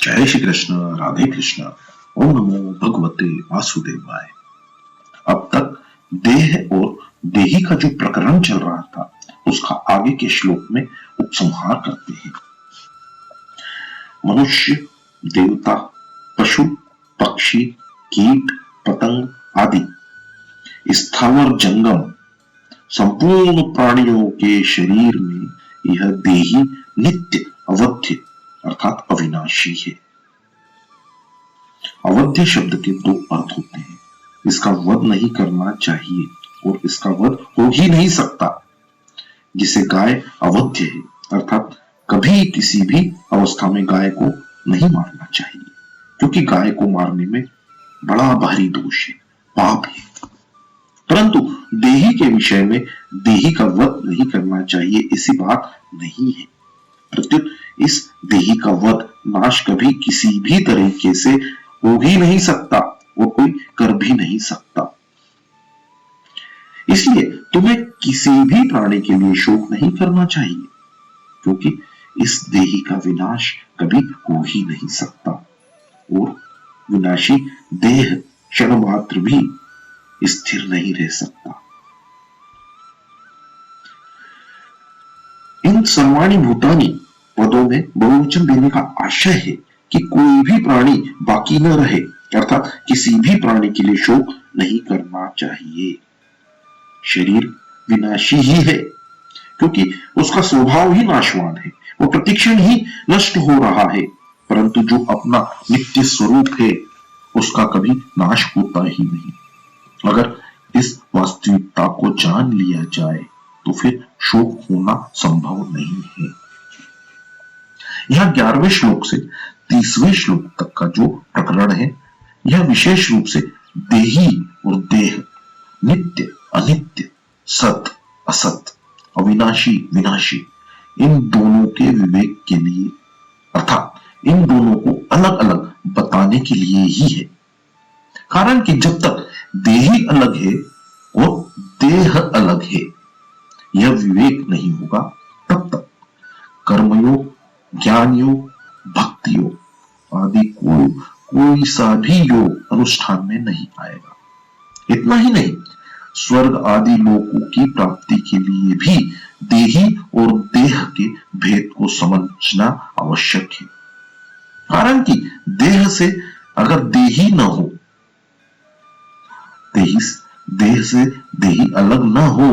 जय श्री कृष्ण, राधे कृष्ण। ओम नमो भगवते वासुदेवाय। अब तक देह और देही का जो प्रकरण चल रहा था उसका आगे के श्लोक में उपसंहार करते हैं। मनुष्य, देवता, पशु, पक्षी, कीट, पतंग आदि स्थावर जंगम संपूर्ण प्राणियों के शरीर में यह देही नित्य अवध्य अर्थात अविनाशी है। अवध्य शब्द के दो अर्थ होते हैं। इसका वध नहीं करना चाहिए और इसका वध हो ही नहीं सकता। जिसे गाय अवध्य है अर्थात कभी किसी भी अवस्था में गाय को नहीं मारना चाहिए, क्योंकि गाय को मारने में बड़ा भारी दोष है, पाप है। परंतु देही के विषय में देही का वध नहीं करना चाहिए ऐसी बात नहीं है। प्रत्युत इस देही का वध, नाश कभी किसी भी तरीके से हो ही नहीं सकता और कोई कर भी नहीं सकता। इसलिए तुम्हें किसी भी प्राणी के लिए शोक नहीं करना चाहिए, क्योंकि इस देही का विनाश कभी हो ही नहीं सकता और विनाशी देह क्षण मात्र भी स्थिर नहीं रह सकता। इन सर्वाणि भूतानि पदों में बहुवचन देने का आशय है कि कोई भी प्राणी बाकी न रहे, अर्थात किसी भी प्राणी के लिए शोक नहीं करना चाहिए। शरीर विनाशी ही है, क्योंकि उसका स्वभाव ही नाशवान है, वो प्रतिक्षण ही नष्ट हो रहा है। परंतु जो अपना नित्य स्वरूप है उसका कभी नाश होता ही नहीं। अगर इस वास्तविकता को जान लिया जाए तो फिर शोक होना संभव नहीं है। यह 11वें श्लोक से 30वें श्लोक तक का जो प्रकरण है, यह विशेष रूप से देही और देह, नित्य अनित्य, सत असत, अविनाशी विनाशी, इन दोनों के विवेक के लिए अर्थात इन दोनों को अलग अलग बताने के लिए ही है। कारण कि जब तक देही अलग है और देह अलग है, यह विवेक नहीं होगा, तब तक कर्मयोग, ज्ञान योग, भक्ति योग आदि कोई सा भी योग अनुष्ठान में नहीं आएगा। इतना ही नहीं, स्वर्ग आदि लोकों की प्राप्ति के लिए भी देही और देह के भेद को समझना आवश्यक है। कारण कि देह से अगर देही न हो, देह से देही अलग न हो,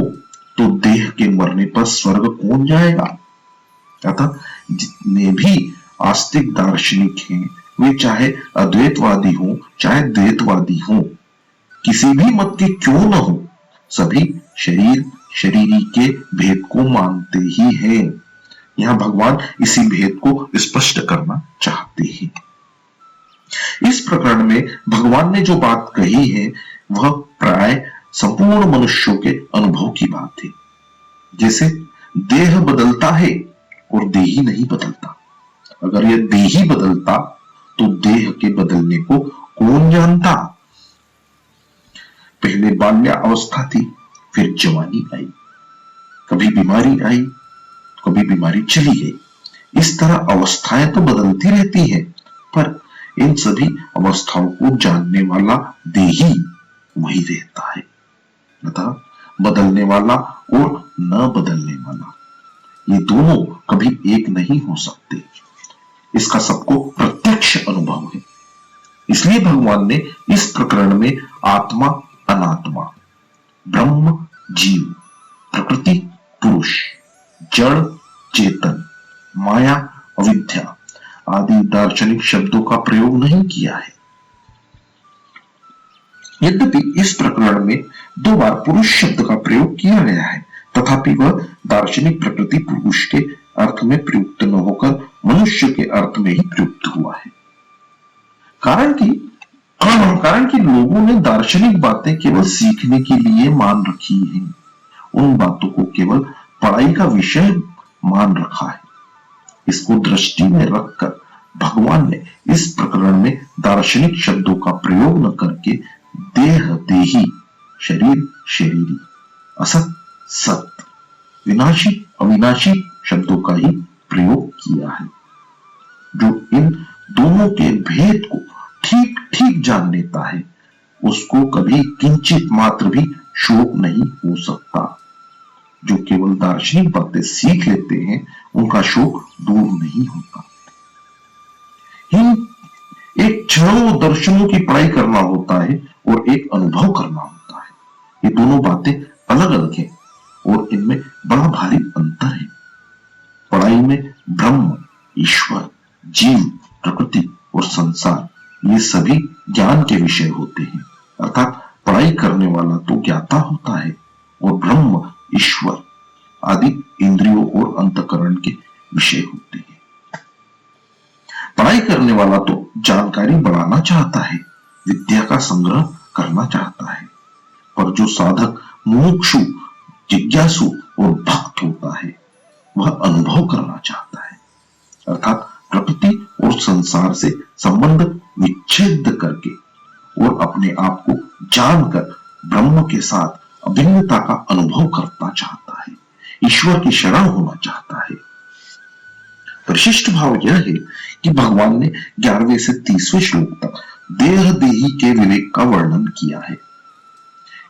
तो देह के मरने पर स्वर्ग कौन जाएगा। अतः जितने भी आस्तिक दार्शनिक हैं, वे चाहे अद्वैतवादी हो चाहे द्वैतवादी हो, किसी भी मत के क्यों न हो, सभी शरीर शरीरी के भेद को मानते ही हैं। यहां भगवान इसी भेद को स्पष्ट करना चाहते हैं। इस प्रकरण में भगवान ने जो बात कही है वह प्राय संपूर्ण मनुष्यों के अनुभव की बात है। जैसे देह बदलता है और देही नहीं बदलता। अगर यह देही बदलता तो देह के बदलने को कौन जानता। पहले बाल्यावस्था थी, फिर जवानी आई, कभी बीमारी आई, कभी बीमारी चली गई। इस तरह अवस्थाएं तो बदलती रहती हैं, पर इन सभी अवस्थाओं को जानने वाला देही वही रहता है। अतः बदलने वाला और न बदलने वाला, ये दोनों कभी एक नहीं हो सकते। इसका सबको प्रत्यक्ष अनुभव है। इसलिए भगवान ने इस प्रकरण में आत्मा अनात्मा, ब्रह्म जीव, प्रकृति पुरुष, जड़ चेतन, माया अविद्या आदि दार्शनिक शब्दों का प्रयोग नहीं किया है। यद्यपि इस प्रकरण में 2 बार पुरुष शब्द का प्रयोग किया गया है, तथापि वह दार्शनिक प्रकृति पुरुष के अर्थ में प्रयुक्त न होकर मनुष्य के अर्थ में ही प्रयुक्त हुआ है। कारण कि लोगों ने दार्शनिक बातें केवल सीखने के लिए मान रखी हैं, उन बातों को केवल पढ़ाई का विषय मान रखा है। इसको दृष्टि में रखकर भगवान ने इस प्रकरण में दार्शनिक शब्दों का प्रयोग न करके देह देही, शरीर शरीरी, असत सत, विनाशी अविनाशी शब्दों का ही प्रयोग किया है, जो इन दोनों के भेद को ठीक ठीक जान लेता है, उसको कभी किंचित मात्र भी शोक नहीं हो सकता। जो केवल दार्शनिक बातें सीख लेते हैं, उनका शोक दूर नहीं होता। एक क्षणों दर्शनों की पढ़ाई करना होता है और एक अनुभव करना होता है। ये दोनों बातें अलग अलग हैं और इनमें बड़ा भारी अंतर है। पढ़ाई में ब्रह्म, ईश्वर, जीव, प्रकृति और संसार ये सभी ज्ञान के विषय होते हैं। अर्थात पढ़ाई करने वाला तो ज्ञाता होता है और ब्रह्म, ईश्वर आदि इंद्रियों और अंतःकरण के विषय होते हैं। पढ़ाई करने वाला तो जानकारी बढ़ाना चाहता है, विद्या का संग्रह करना चाहता है, पर जो साधक मुमुक्षु, जिज्ञासु और भक्त होता है, वह अनुभव करना चाहता है। अर्थात प्रकृति और संसार से संबंध विच्छेद करके और अपने आप को जानकर ब्रह्म के साथ अभिन्नता का अनुभव करना चाहता है, ईश्वर की शरण होना चाहता है। विशिष्ट भाव यह है कि भगवान ने 11वें से 30वें श्लोक तक देह देही के विवेक का वर्णन किया है।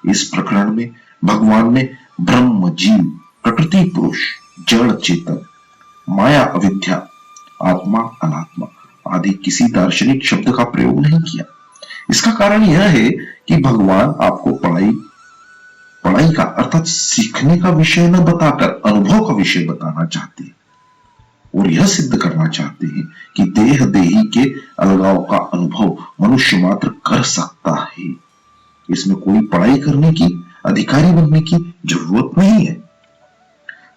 इस प्रकरण में भगवान ने ब्रह्म, जीव, प्रकृति, पुरुष, जड़, चेतन, माया, अविद्या, आत्मा, अनात्मा आदि किसी दार्शनिक शब्द का प्रयोग नहीं किया। इसका कारण यह है कि भगवान आपको पढ़ाई का अर्थात सीखने का विषय न बताकर अनुभव का विषय बताना चाहते हैं और यह सिद्ध करना चाहते हैं कि देह देही के अलगाव का अनुभव मनुष्य मात्र कर सकता है। इसमें कोई पढ़ाई करने की, अधिकारी बनने की जरूरत नहीं है।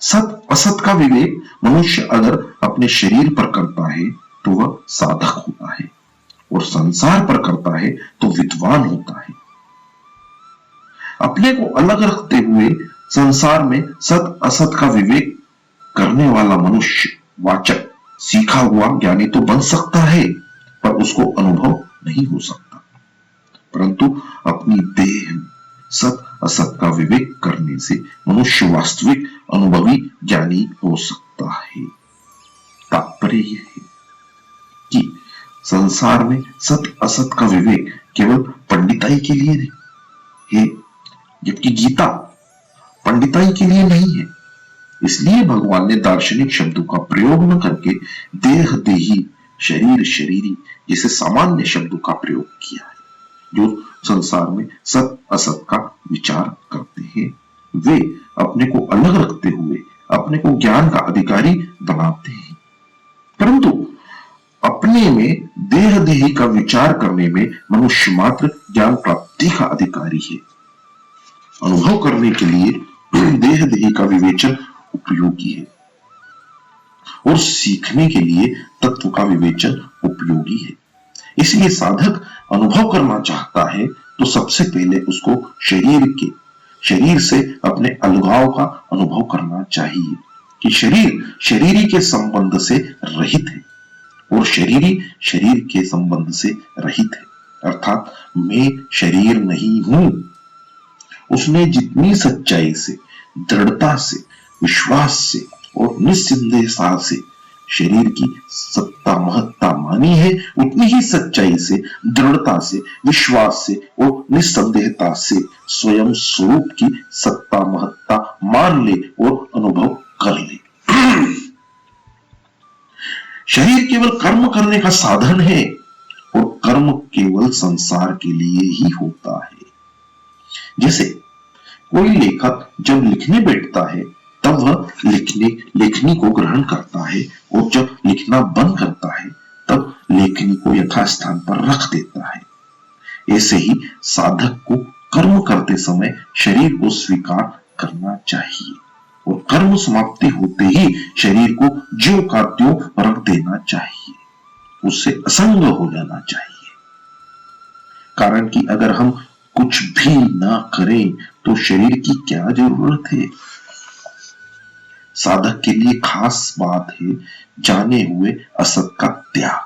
सत असत का विवेक मनुष्य अगर अपने शरीर पर करता है तो वह साधक होता है और संसार पर करता है तो विद्वान होता है। अपने को अलग रखते हुए संसार में सत असत का विवेक करने वाला मनुष्य वाचक सीखा हुआ ज्ञानी तो बन सकता है, पर उसको अनुभव नहीं हो सकता। परंतु अपनी देह में सत असत का विवेक करने से मनुष्य वास्तविक अनुभवी ज्ञानी हो सकता है। तात्पर्य यह है कि संसार में सत असत का विवेक केवल पंडिताई के लिए है, जबकि गीता पंडिताई के लिए नहीं है। इसलिए भगवान ने दार्शनिक शब्दों का प्रयोग न करके देह देही, शरीर शरीरी जैसे सामान्य शब्दों का प्रयोग किया है। जो संसार में सत असत का विचार करते हैं, वे अपने को अलग रखते हुए अपने को ज्ञान का अधिकारी बनाते हैं, परंतु अपने में देह देही का विचार करने में मनुष्य मात्र ज्ञान प्राप्ति का अधिकारी है। अनुभव करने के लिए देह देही का विवेचन उपयोगी है और सीखने के लिए तत्व का विवेचन उपयोगी है। इसलिए साधक अनुभव करना चाहता है तो सबसे पहले उसको शरीर से अपने अलगाव का अनुभव करना चाहिए कि शरीरी के संबंध से रहित है और शरीरी शरीर के संबंध से रहित है। अर्थात मैं शरीर नहीं हूं। उसने जितनी सच्चाई से, दृढ़ता से, विश्वास से और निस्संदेहता से शरीर की सत्ता महत्ता मानी है, उतनी ही सच्चाई से, दृढ़ता से, विश्वास से और निस्संदेहता से स्वयं स्वरूप की सत्ता महत्ता मान ले और अनुभव कर ले। शरीर केवल कर्म करने का साधन है और कर्म केवल संसार के लिए ही होता है। जैसे कोई लेखक जब लिखने बैठता है तब वह लेखनी को ग्रहण करता है और जब लिखना बंद करता है तब लेखनी को यथास्थान पर रख देता है। ऐसे ही साधक को कर्म करते समय शरीर को स्वीकार करना चाहिए और कर्म समाप्ति होते ही शरीर को ज्यों का त्यों रख देना चाहिए, उससे असंग हो जाना चाहिए। कारण कि अगर हम कुछ भी ना करें तो शरीर की क्या जरूरत है। साधक के लिए खास बात है जाने हुए असत का त्याग।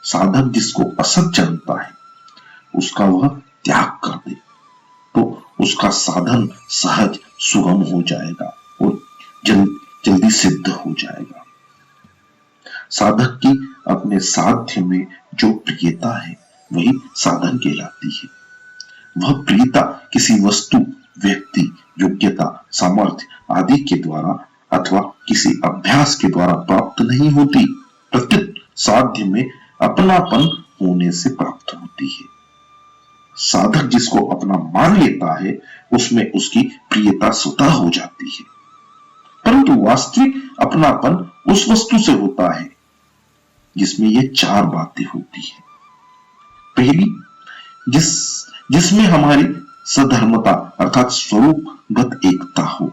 साधक जिसको असत जानता है उसका वह त्याग कर दे तो उसका साधन सहज सुगम हो जाएगा और जल्दी सिद्ध हो जाएगा। साधक की अपने साध्य में जो प्रियता है वही साधन कहलाती है। वह प्रियता किसी वस्तु, व्यक्ति, योग्यता, सामर्थ्य आदि के द्वारा अथवा किसी अभ्यास के द्वारा प्राप्त नहीं होती, प्रत्युत साध्य में अपनापन होने से प्राप्त होती है। साधक जिसको अपना मान लेता है उसमें उसकी प्रियता स्वतः हो जाती है, परंतु वास्तविक अपनापन उस वस्तु से होता है जिसमें ये चार बातें होती है। पहली, जिसमें हमारी सधर्मता अर्थात स्वरूपगत एकता हो।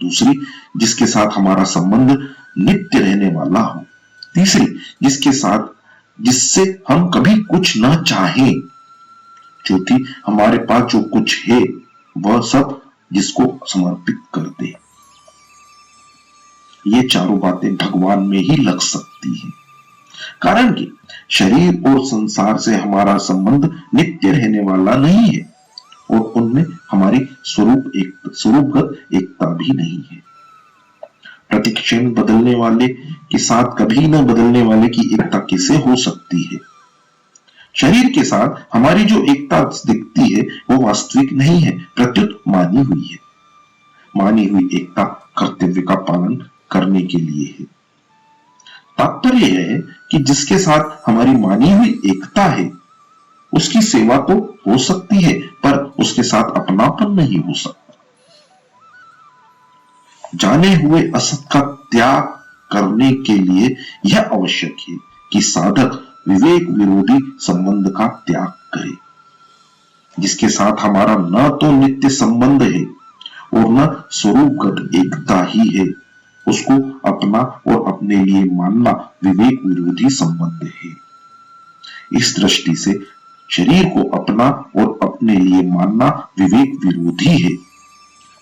दूसरी, जिसके साथ हमारा संबंध नित्य रहने वाला हो। तीसरी, जिससे हम कभी कुछ ना चाहें। चौथी, हमारे पास जो कुछ है वह सब जिसको समर्पित कर दे। ये चारों बातें भगवान में ही लग सकती हैं, कारण कि शरीर और संसार से हमारा संबंध नित्य रहने वाला नहीं है और उनमें हमारी स्वरूपगत एकता भी नहीं है। प्रतिक्षण बदलने वाले के साथ कभी न बदलने वाले की एकता कैसे हो सकती है? शरीर के साथ हमारी जो एकता दिखती है वो वास्तविक नहीं है, प्रत्युत मानी हुई है। मानी हुई एकता कर्तव्य का पालन करने के लिए है। तात्पर्य है कि जिसके साथ हमारी मानी हुई एकता है उसकी सेवा तो हो सकती है, पर उसके साथ अपनापन नहीं हो सकता। जाने हुए असत का त्याग करने के लिए यह आवश्यक है कि साधक विवेक विरोधी संबंध का त्याग करे। जिसके साथ हमारा न तो नित्य संबंध है और न स्वरूपगत एकता ही है, उसको अपना और अपने लिए मानना विवेक विरोधी संबंध है। इस दृष्टि से शरीर को अपना और अपने लिए मानना विवेक विरोधी है।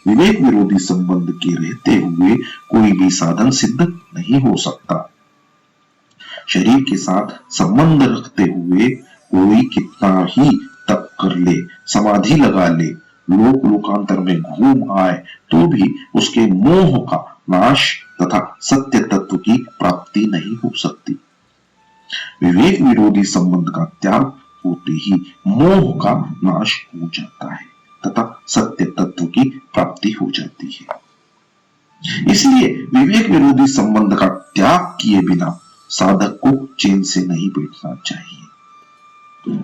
विवेक विरोधी संबंध के रहते हुए कोई भी साधन सिद्ध नहीं हो सकता। शरीर के साथ संबंध रखते हुए कोई कितना ही तप कर ले, समाधि लगा ले, लोकांतर में घूम आए, तो भी उसके मोह का नाश तथा सत्य तत्व की प्राप्ति नहीं हो सकती। विवेक विरोधी संबंध का त्याग होते ही मोह का नाश हो जाता है तथा सत्य तत्व की प्राप्ति हो जाती है। इसलिए विवेक विरोधी संबंध का त्याग किए बिना साधक को चैन से नहीं बैठना चाहिए।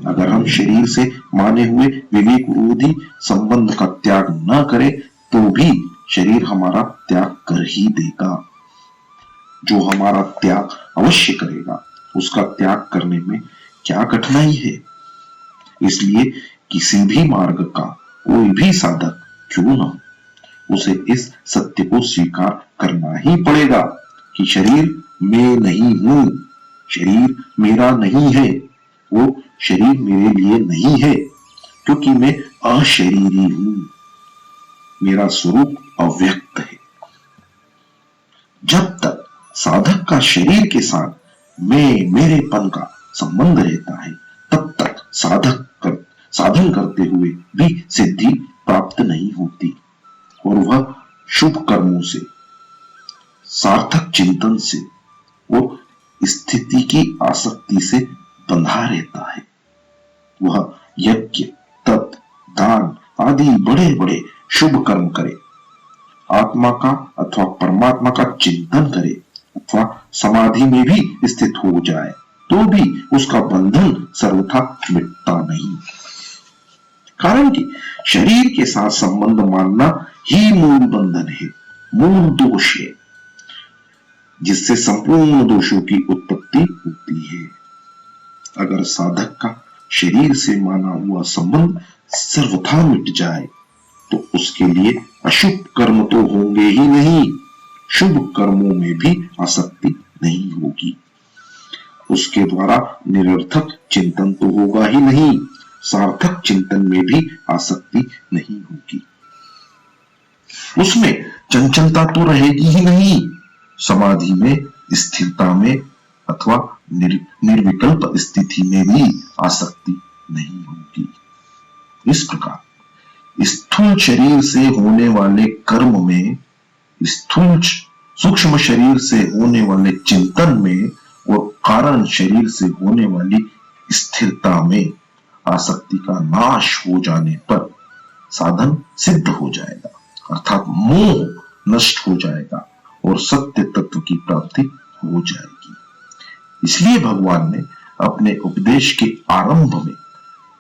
अगर हम शरीर से माने हुए विवेक विरोधी संबंध का त्याग न करें तो भी शरीर हमारा त्याग कर ही देगा। जो हमारा त्याग अवश्य करेगा उसका त्याग करने में क्या कठिनाई है? इसलिए किसी भी मार्ग का कोई भी साधक क्यों न हो, उसे इस सत्य को स्वीकार करना ही पड़ेगा कि शरीर मैं नहीं हूं, शरीर मेरा नहीं है, वो शरीर मेरे लिए नहीं है, क्योंकि मैं अशरीरी हूं, मेरा स्वरूप अव्यक्त है। जब तक साधक का शरीर के साथ मेरेपन का संबंध रहता है तब तक साधन करते हुए भी सिद्धि प्राप्त नहीं होती और वह शुभ कर्मों से, सार्थक चिंतन से और स्थिति की आसक्ति से बंधा रहता है। वह यज्ञ, तप, दान आदि बड़े बड़े शुभ कर्म करे, आत्मा का अथवा परमात्मा का चिंतन करे अथवा समाधि में भी स्थित हो जाए तो भी उसका बंधन सर्वथा मिटता नहीं। कारण कि शरीर के साथ संबंध मानना ही मूल बंधन है, मूल दोष है, जिससे संपूर्ण दोषों की उत्पत्ति होती है। अगर साधक का शरीर से माना हुआ संबंध सर्वथा मिट जाए तो उसके लिए अशुभ कर्म तो होंगे ही नहीं, शुभ कर्मों में भी आसक्ति नहीं होगी। उसके द्वारा निरर्थक चिंतन तो होगा ही नहीं, सार्थक चिंतन में भी आसक्ति नहीं होगी। उसमें चंचलता तो रहेगी ही नहीं, समाधि में, स्थिरता में अथवा निर्विकल्प स्थिति में भी आसक्ति नहीं होगी। इस प्रकार स्थूल शरीर से होने वाले कर्म में, स्थूल सूक्ष्म शरीर से होने वाले चिंतन में और कारण शरीर से होने वाली स्थिरता में आसक्ति का नाश हो जाने पर साधन सिद्ध हो जाएगा, अर्थात मोह नष्ट हो जाएगा और सत्य तत्व की प्राप्ति हो जाएगी। इसलिए भगवान ने अपने उपदेश के आरंभ में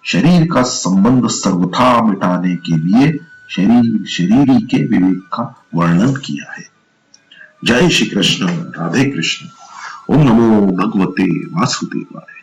शरीर का संबंध सर्वथा मिटाने के लिए शरीर शरीरी के विवेक का वर्णन किया है। जय श्री कृष्ण, राधे कृष्ण। ओम नमो भगवते वासुदेवाय।